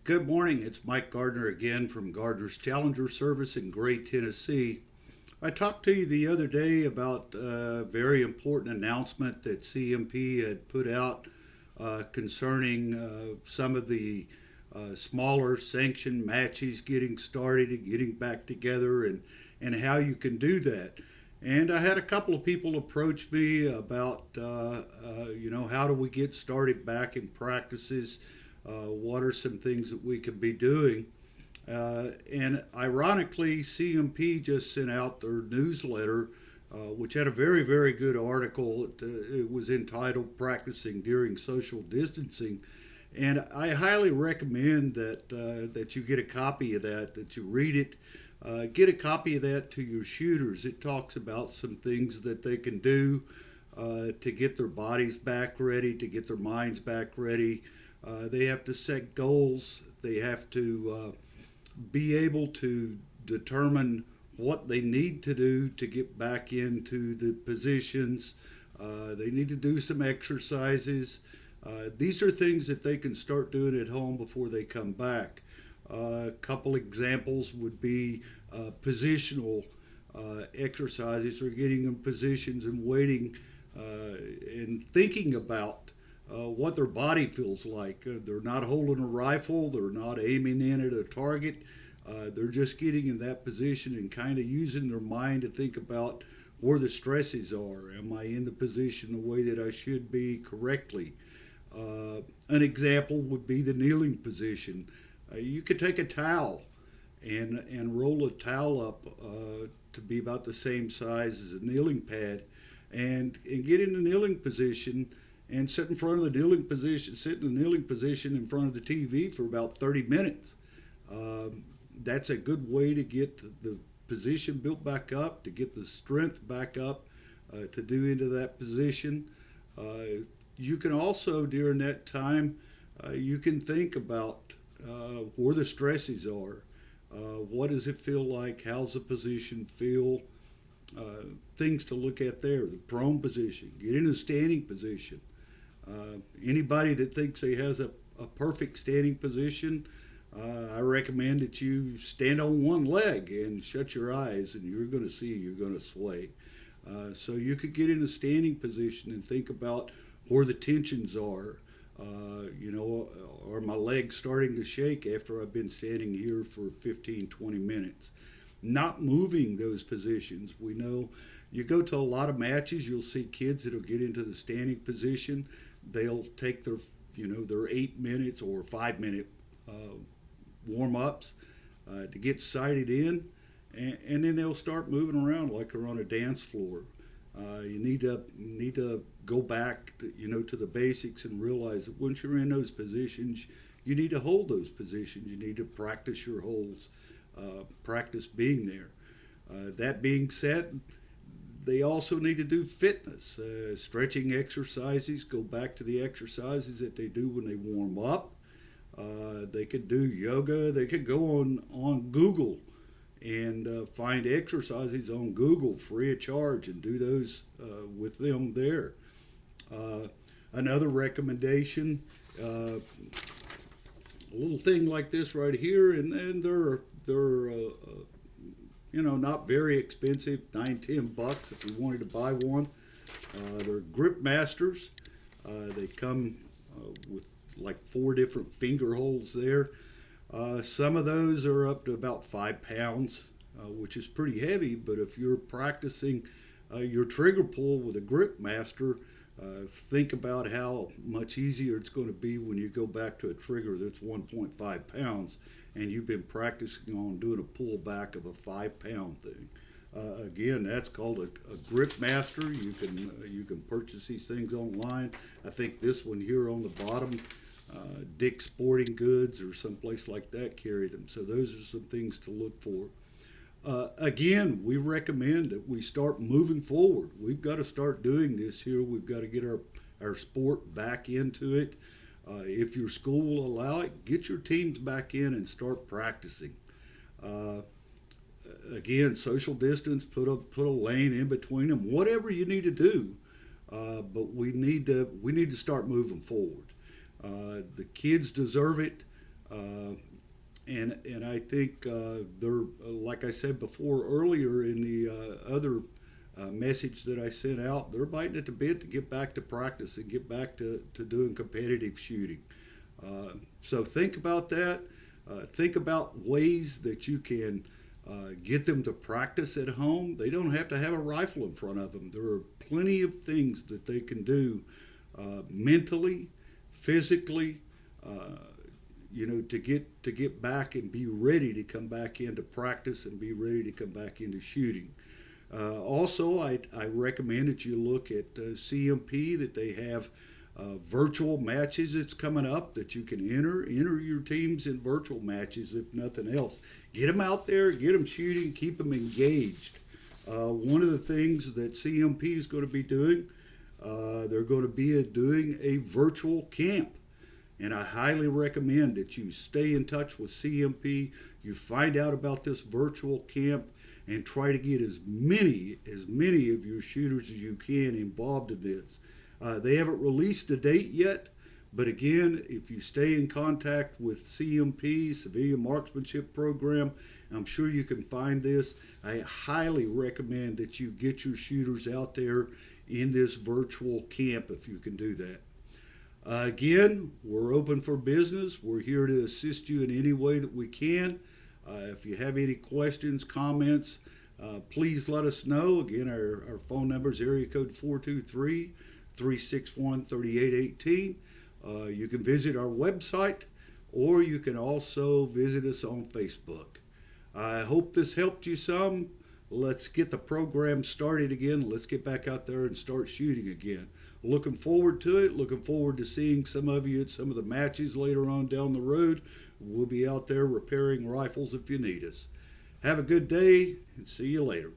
Good morning. It's Mike Gardner again from Gardner's Challenger Service in Gray, Tennessee. I talked to you the other day about a very important announcement that CMP had put out concerning some of the smaller sanctioned matches getting started and getting back together and how you can do that. And I had a couple of people approach me about, how do we get started back in practices? What are some things that we could be doing? And ironically, CMP just sent out their newsletter, which had a very, very good article. It was entitled Practicing During Social Distancing. And I highly recommend that you get a copy of that you read it. Get a copy of that to your shooters. It talks about some things that they can do to get their bodies back ready, to get their minds back ready. They have to set goals. They have to be able to determine what they need to do to get back into the positions. They need to do some exercises. These are things that they can start doing at home before they come back. A couple examples would be positional exercises, or getting in positions and waiting and thinking about what their body feels like. They're not holding a rifle, they're not aiming in at a target, they're just getting in that position and kind of using their mind to think about where the stresses are. Am I in the position the way that I should be correctly? An example would be the kneeling position. You could take a towel and roll a towel up to be about the same size as a kneeling pad and get in the kneeling position and sit in front of the kneeling position, sit in the kneeling position in front of the TV for about 30 minutes. That's a good way to get the position built back up, to get the strength back up, to do into that position. You can also, during that time, you can think about where the stresses are. What does it feel like? How's the position feel? Things to look at there. The prone position. Get in a standing position. Anybody that thinks he has a perfect standing position, I recommend that you stand on one leg and shut your eyes, and you're going to see you're going to sway. So you could get in a standing position and think about where the tensions are. Are my legs starting to shake after I've been standing here for 15, 20 minutes? Not moving those positions. We know you go to a lot of matches, you'll see kids that'll get into the standing position. They'll take their 8 minutes or 5 minute warm ups to get sighted in, and then they'll start moving around like they're on a dance floor. You need to go back to the basics and realize that once you're in those positions, you need to hold those positions. You need to practice your holds, practice being there. That being said, they also need to do fitness, stretching exercises. Go back to the exercises that they do when they warm up. They could do yoga. They could go on Google and find exercises on Google free of charge and do those with them there. Another recommendation, a little thing like this right here, and they're not very expensive, $9-10 if you wanted to buy one. They're grip masters. They come with like 4 different finger holes there. Some of those are up to about 5 pounds, which is pretty heavy, but if you're practicing your trigger pull with a grip master, think about how much easier it's going to be when you go back to a trigger that's 1.5 pounds and you've been practicing on doing a pull back of a 5-pound thing. Again, that's called a grip master. You can purchase these things online. I think this one here on the bottom, Dick's Sporting Goods or someplace like that carry them. So those are some things to look for. Again, we recommend that we start moving forward. We've got to start doing this here. We've got to get our sport back into it. If your school will allow it, get your teams back in and start practicing. Again, social distance, put a lane in between them, whatever you need to do. But we need to start moving forward. The kids deserve it. And I think they're, like I said before earlier in the other message that I sent out, they're biting at the bit to get back to practice and get back to doing competitive shooting. So think about that. Think about ways that you can get them to practice at home. They don't have to have a rifle in front of them. There are plenty of things that they can do mentally, physically, to get back and be ready to come back into practice and be ready to come back into shooting. Also, I recommend that you look at CMP, that they have virtual matches that's coming up that you can enter your teams in virtual matches, if nothing else. Get them out there, get them shooting, keep them engaged. One of the things that CMP is going to be doing, they're going to be doing a virtual camp. And I highly recommend that you stay in touch with CMP, you find out about this virtual camp, and try to get as many of your shooters as you can involved in this. They haven't released a date yet, but again, if you stay in contact with CMP, Civilian Marksmanship Program, I'm sure you can find this. I highly recommend that you get your shooters out there in this virtual camp if you can do that. Again, we're open for business. We're here to assist you in any way that we can. If you have any questions, comments, please let us know. Again, our phone number is area code 423-361-3818. You can visit our website, or you can also visit us on Facebook. I hope this helped you some. Let's get the program started again. Let's get back out there and start shooting again. Looking forward to it. Looking forward to seeing some of you at some of the matches later on down the road. We'll be out there repairing rifles if you need us. Have a good day and see you later.